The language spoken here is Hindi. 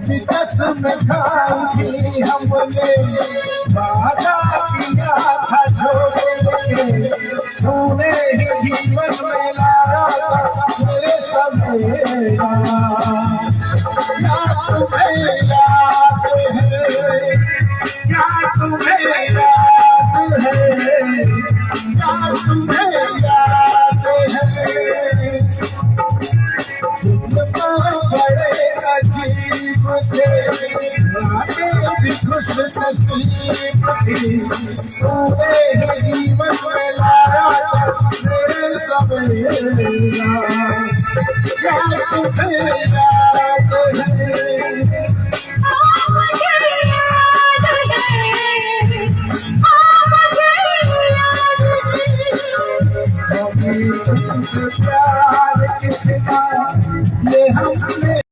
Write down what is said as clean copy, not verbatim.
भी कसम खाई थी हमने, वादा किया था छोड़ेंगे, तूने ही जीवन में लाया था मेरे सवेरा। क्या तुम्हें याद है, क्या तुम्हें याद है, क्या तुम्हें याद है, बड़े अजीब थे, रातें भी खुश नसीब थी, तूने ही जीवन में लाया मेरे सवेरा। क्या तुम्हें याद